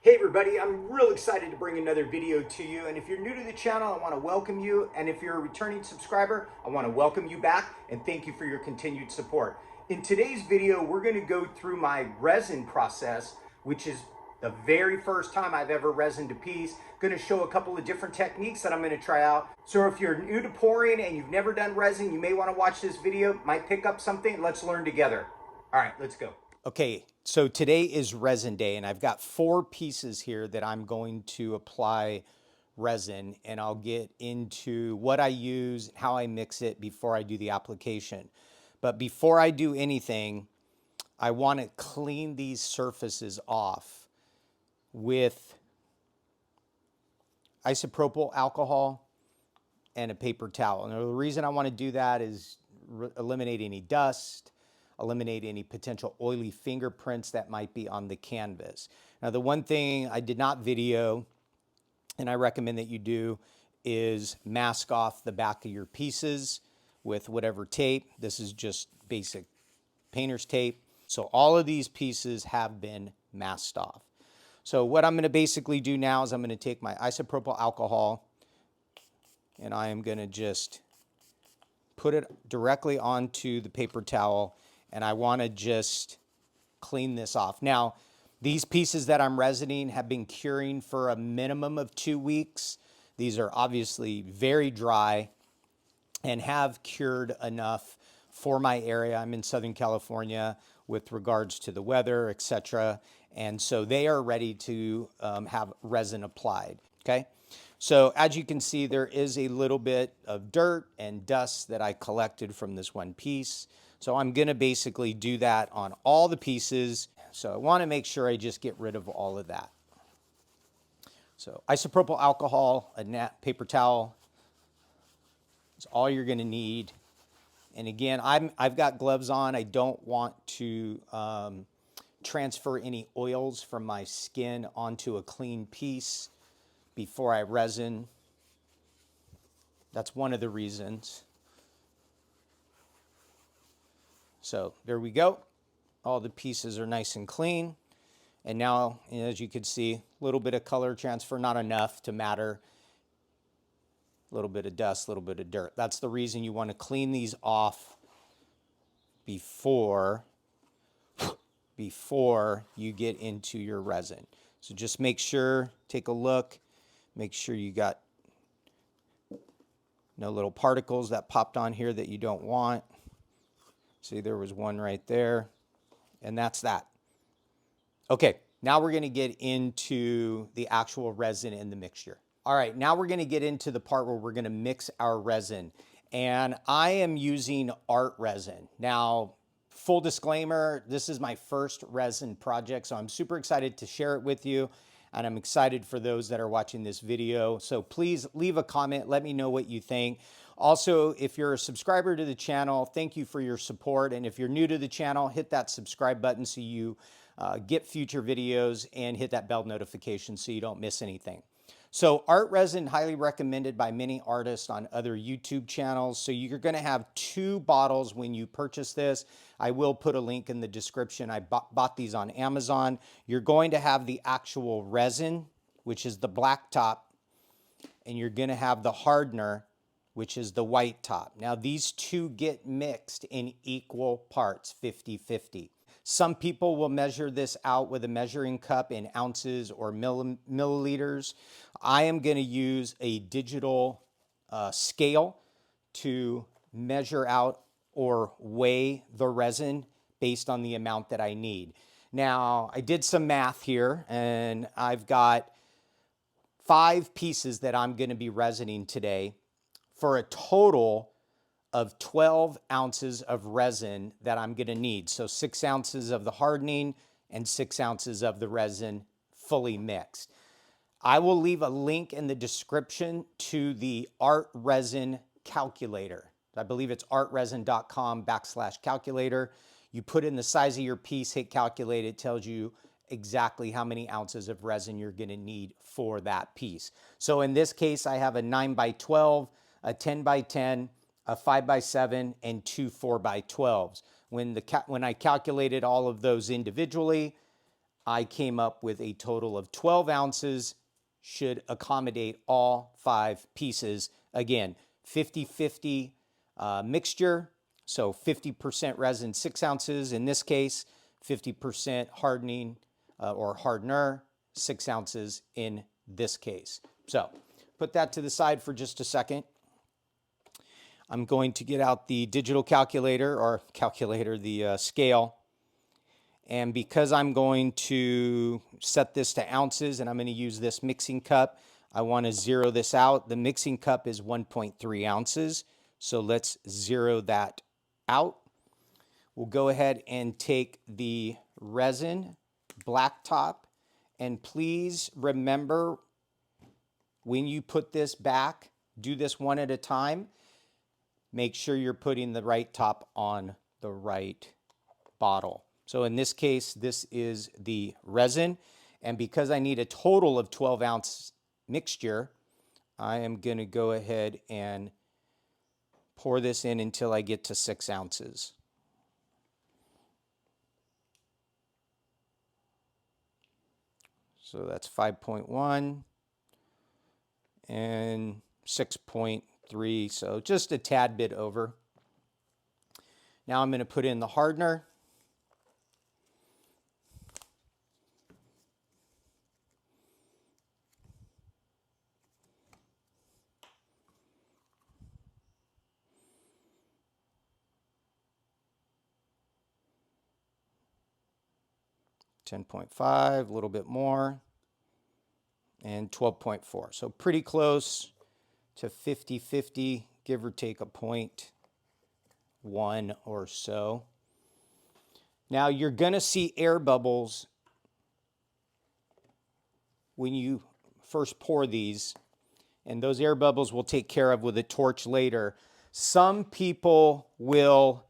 Hey everybody, I'm real excited to bring another video to you, and if you're new to the channel, I want to welcome you, and if you're a returning subscriber, I want to welcome you back and thank you for your continued support. In today's video, we're going to go through my resin process, which is the very first time I've ever resined a piece. Going to show a couple of different techniques that I'm going to try out. So if you're new to pouring and you've never done resin, you may want to watch this video, might pick up something. Let's learn together. All right, let's go. Okay, so today is resin day, and I've got 4 pieces here that I'm going to apply resin, and I'll get into what I use, how I mix it before I do the application. But before I do anything, I want to clean these surfaces off with isopropyl alcohol and a paper towel. And the reason I want to do that is eliminate any dust, eliminate any potential oily fingerprints that might be on the canvas. Now, the one thing I did not video, and I recommend that you do, is mask off the back of your pieces with whatever tape. This is just basic painter's tape. So all of these pieces have been masked off. So what I'm going to basically do now is I'm going to take my isopropyl alcohol and I am going to just put it directly onto the paper towel, and I want to just clean this off. Now, these pieces that I'm resining have been curing for a minimum of 2 weeks. These are obviously very dry and have cured enough for my area. I'm in Southern California with regards to the weather, etc. And so they are ready to have resin applied, okay? So as you can see, there is a little bit of dirt and dust that I collected from this one piece. So I'm gonna basically do that on all the pieces. So I wanna make sure I just get rid of all of that. So isopropyl alcohol, a paper towel, is all you're gonna need. And again, I've got gloves on. I don't want to transfer any oils from my skin onto a clean piece before I resin. That's one of the reasons. So there we go. All the pieces are nice and clean. And now, as you can see, a little bit of color transfer, not enough to matter. A little bit of dust, a little bit of dirt. That's the reason you want to clean these off before you get into your resin. So just make sure, take a look, make sure you got no little particles that popped on here that you don't want. See, there was one right there, and that's that. Okay, now we're gonna get into the actual resin in the mixture. All right, now we're gonna get into the part where we're gonna mix our resin. And I am using art resin. Now, full disclaimer, this is my first resin project, so I'm super excited to share it with you. And I'm excited for those that are watching this video. So please leave a comment, let me know what you think. Also, if you're a subscriber to the channel, thank you for your support. And if you're new to the channel, hit that subscribe button so you get future videos, and hit that bell notification so you don't miss anything. So art resin, highly recommended by many artists on other YouTube channels. So you're gonna have 2 bottles when you purchase this. I will put a link in the description. I bought these on Amazon. You're going to have the actual resin, which is the black top, and you're gonna have the hardener, which is the white top. Now these 2 get mixed in equal parts, 50-50. Some people will measure this out with a measuring cup in ounces or milliliters. I am going to use a digital scale to measure out or weigh the resin based on the amount that I need. Now, I did some math here, and I've got 5 pieces that I'm going to be resining today for a total of 12 ounces of resin that I'm gonna need. So 6 ounces of the hardening and 6 ounces of the resin fully mixed. I will leave a link in the description to the art resin calculator. I believe it's artresin.com/calculator. You put in the size of your piece, hit calculate, it tells you exactly how many ounces of resin you're gonna need for that piece. So in this case, I have a 9x12, a 10x10, a 5x7, and 2 4x12s. When I calculated all of those individually, I came up with a total of 12 ounces, should accommodate all 5 pieces. Again, 50-50 mixture, so 50% resin, 6 ounces in this case, 50% hardening or hardener, 6 ounces in this case. So put that to the side for just a second. I'm going to get out the digital calculator or the scale. And because I'm going to set this to ounces and I'm going to use this mixing cup, I want to zero this out. The mixing cup is 1.3 ounces. So let's zero that out. We'll go ahead and take the resin blacktop. And please remember, when you put this back, do this one at a time. Make sure you're putting the right top on the right bottle. So in this case, this is the resin. And because I need a total of 12 ounce mixture, I am going to go ahead and pour this in until I get to 6 ounces. So that's 5.1 and 6.3, so just a tad bit over. Now I'm going to put in the hardener. $10.5, a little bit more, and 12.4. So pretty close to 50-50, give or take a 0.1 or so. Now you're going to see air bubbles when you first pour these, and those air bubbles we'll take care of with a torch later. Some people will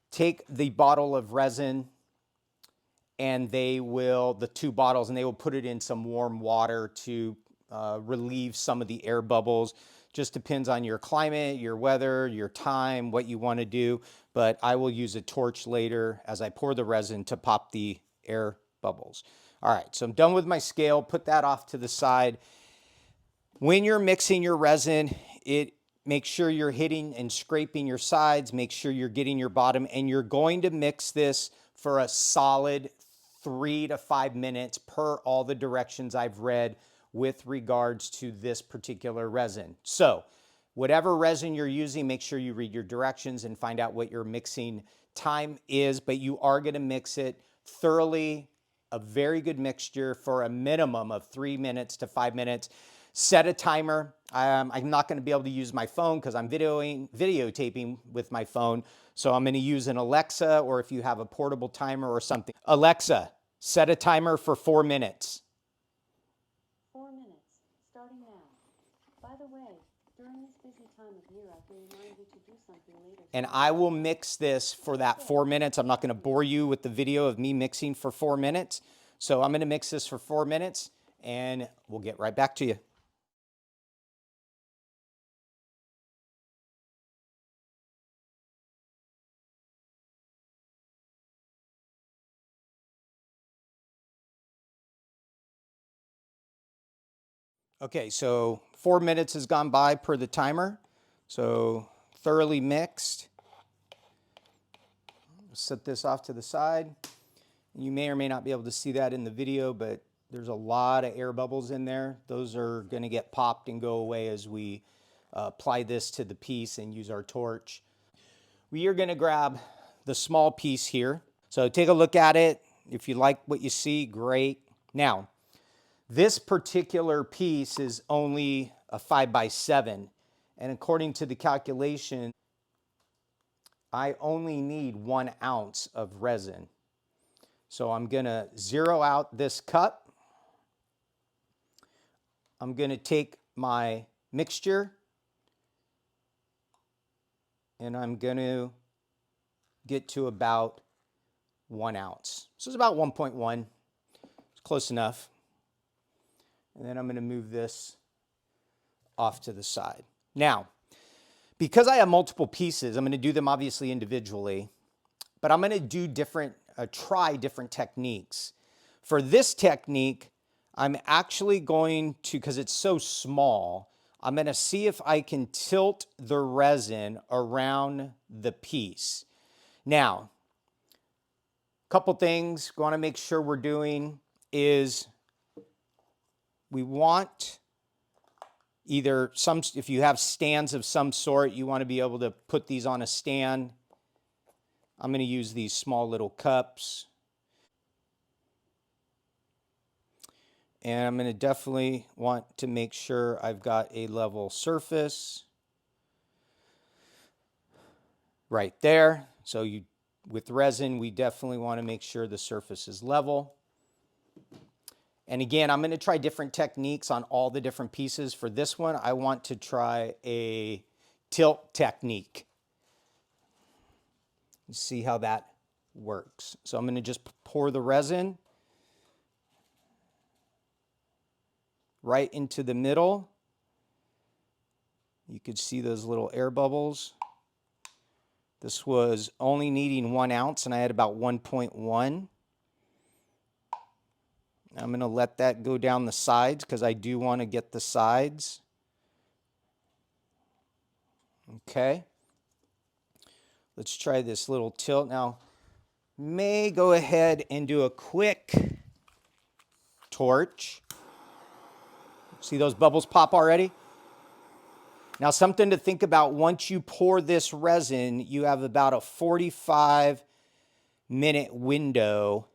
take the bottle of resin and they will, the 2 bottles, and they will put it in some warm water to relieve some of the air bubbles. Just depends on your climate, your weather, your time, what you want to do. But I will use a torch later as I pour the resin to pop the air bubbles. All right, so I'm done with my scale. Put that off to the side. When you're mixing your resin, make sure you're hitting and scraping your sides. Make sure you're getting your bottom. And you're going to mix this for a solid 3 to 5 minutes per all the directions I've read with regards to this particular resin. So whatever resin you're using, make sure you read your directions and find out what your mixing time is, but you are going to mix it thoroughly, a very good mixture for a minimum of 3 minutes to 5 minutes. Set a timer. I'm not going to be able to use my phone because I'm videotaping with my phone. So I'm going to use an Alexa, or if you have a portable timer or something. Alexa, set a timer for 4 minutes. 4 minutes, starting now. By the way, during this busy time of year, I can remind you to do something later. And I will mix this for that 4 minutes. I'm not going to bore you with the video of me mixing for 4 minutes. So I'm going to mix this for 4 minutes, and we'll get right back to you. Okay, so 4 minutes has gone by per the timer. So thoroughly mixed. Set this off to the side. You may or may not be able to see that in the video, but there's a lot of air bubbles in there. Those are going to get popped and go away as we apply this to the piece and use our torch. We are going to grab the small piece here. So take a look at it. If you like what you see, great. Now, this particular piece is only a 5x7, and according to the calculation, I only need 1 ounce of resin. So I'm going to zero out this cup. I'm going to take my mixture and I'm going to get to about 1 ounce. So it's about 1.1. It's close enough. And then I'm going to move this off to the side. Now, because I have multiple pieces, I'm going to do them obviously individually, but I'm going to do try different techniques. For this technique, I'm actually going to, because it's so small, I'm going to see if I can tilt the resin around the piece. Now, a couple things we want to make sure we're doing is we want either if you have stands of some sort, you want to be able to put these on a stand. I'm going to use these small little cups. And I'm going to definitely want to make sure I've got a level surface right there. So with resin, we definitely want to make sure the surface is level. And again, I'm going to try different techniques on all the different pieces. For this one, I want to try a tilt technique. See how that works. So I'm going to just pour the resin right into the middle. You could see those little air bubbles. This was only needing 1 ounce and I had about 1.1. I'm going to let that go down the sides because I do want to get the sides. Okay. Let's try this little tilt. Now, may go ahead and do a quick torch. See those bubbles pop already? Now, something to think about, once you pour this resin, you have about a 45-minute window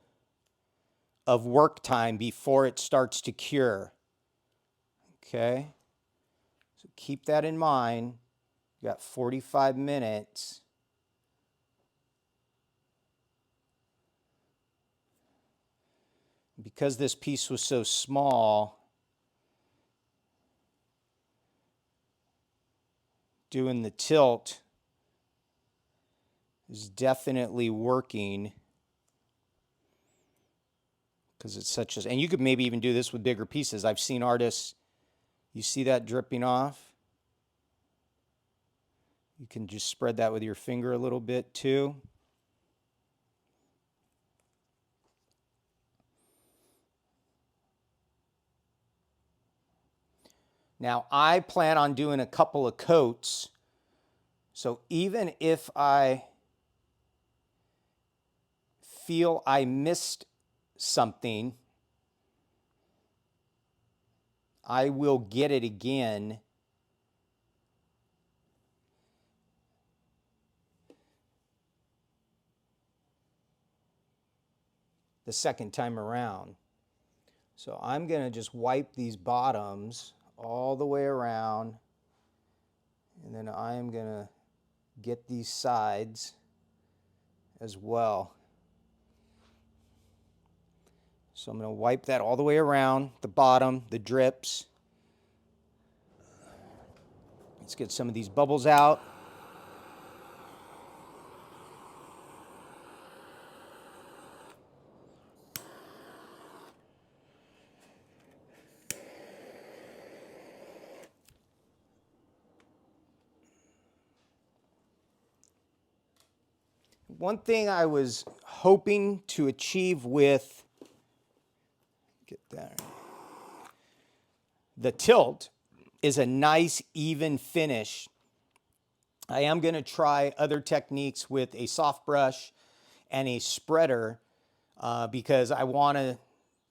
of work time before it starts to cure. Okay, so keep that in mind. You got 45 minutes. Because this piece was so small, doing the tilt is definitely working because it's such a, and you could maybe even do this with bigger pieces. I've seen artists, you see that dripping off? You can just spread that with your finger a little bit too. Now, I plan on doing a couple of coats. So even if I feel I missed something, I will get it again the second time around. So I'm going to just wipe these bottoms all the way around, and then I'm going to get these sides as well. So I'm going to wipe that all the way around, the bottom, the drips. Let's get some of these bubbles out. One thing I was hoping to achieve with, get that, the tilt is a nice even finish. I am going to try other techniques with a soft brush and a spreader because I want to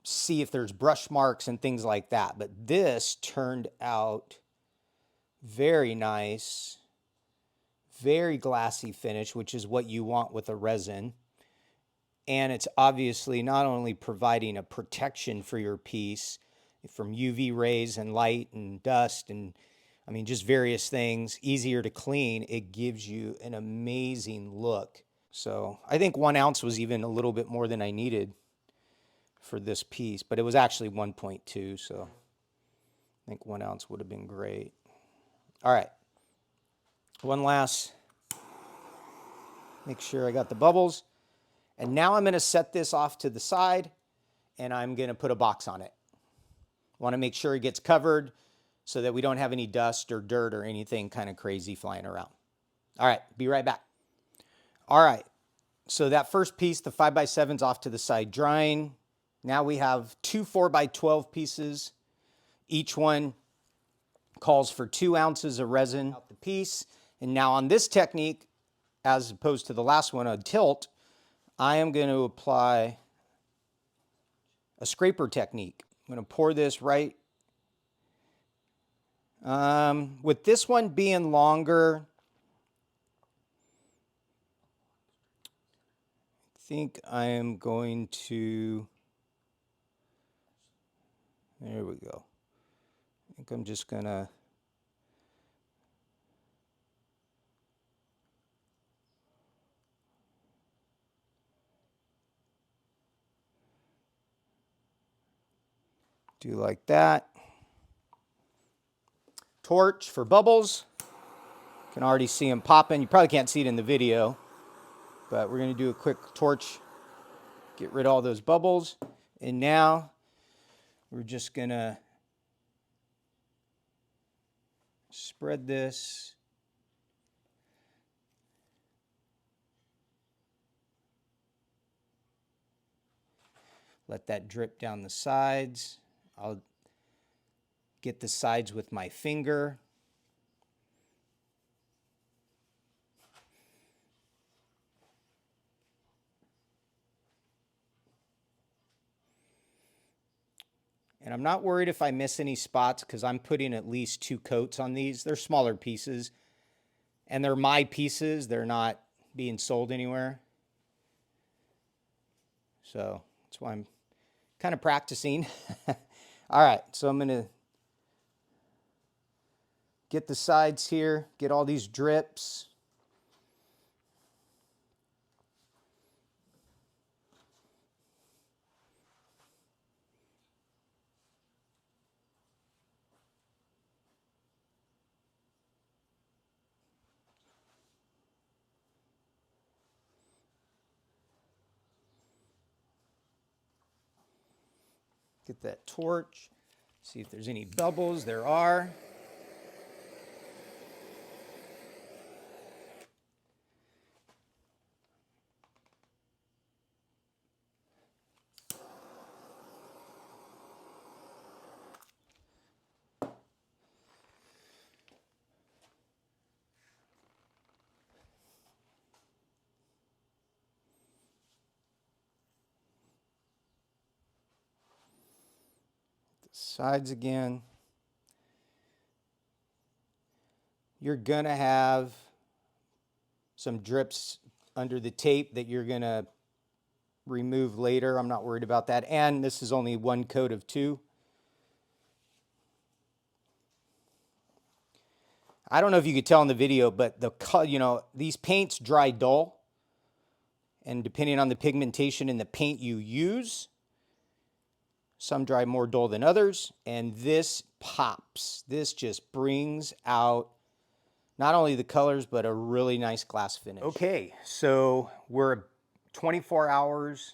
see if there's brush marks and things like that. But this turned out very nice, very glassy finish, which is what you want with a resin. And it's obviously not only providing a protection for your piece from UV rays and light and dust and I mean just various things, easier to clean, it gives you an amazing look. So I think 1 ounce was even a little bit more than I needed for this piece, but it was actually 1.2, so I think 1 ounce would have been great. All right, one last, make sure I got the bubbles. And now I'm going to set this off to the side and I'm going to put a box on it. Want to make sure it gets covered so that we don't have any dust or dirt or anything kind of crazy flying around. All right, be right back. All right, so that first piece, the 5x7's off to the side drying. Now we have two 4x12 pieces. Each one calls for 2 ounces of resin out the piece. And now on this technique, as opposed to the last one, a tilt, I am going to apply a scraper technique. I'm going to pour this right. With this one being longer, I think I am going to, there we go. I think I'm just going to do like that. Torch for bubbles. You can already see them popping. You probably can't see it in the video, but we're going to do a quick torch, get rid of all those bubbles. And now we're just going to spread this. Let that drip down the sides. I'll get the sides with my finger. And I'm not worried if I miss any spots because I'm putting at least 2 coats on these. They're smaller pieces and they're my pieces. They're not being sold anywhere. So that's why I'm kind of practicing. All right, so I'm going to get the sides here, get all these drips. Get that torch, see if there's any bubbles. There are. Sides again. You're gonna have some drips under the tape that you're gonna remove later. I'm not worried about that. And this is only 1 coat of 2. I don't know if you could tell in the video, but the these paints dry dull, and depending on the pigmentation in the paint you use, some dry more dull than others, and this pops. This just brings out not only the colors, but a really nice glass finish. Okay, so we're 24 hours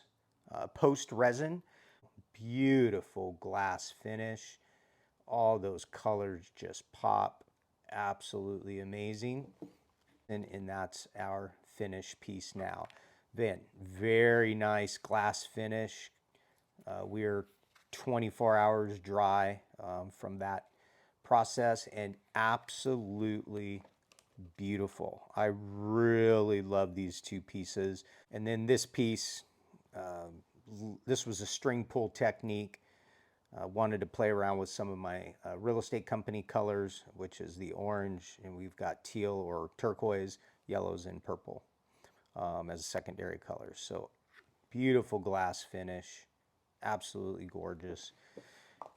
post-resin. Beautiful glass finish. All those colors just pop. Absolutely amazing. And that's our finished piece now. Then, very nice glass finish. We're 24 hours dry from that process, and absolutely beautiful. I really love these 2 pieces. And then this piece, this was a string pull technique. Wanted to play around with some of my real estate company colors, which is the orange, and we've got teal or turquoise, yellows, and purple as a secondary colors. So beautiful glass finish, absolutely gorgeous,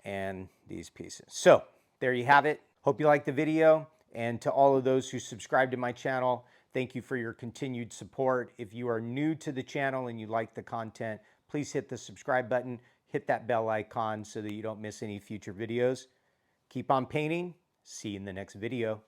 and these pieces. So there you have it. Hope you liked the video, and to all of those who subscribe to my channel, thank you for your continued support. If you are new to the channel and you like the content, please hit the subscribe button, hit that bell icon so that you don't miss any future videos. Keep on painting. See you in the next video.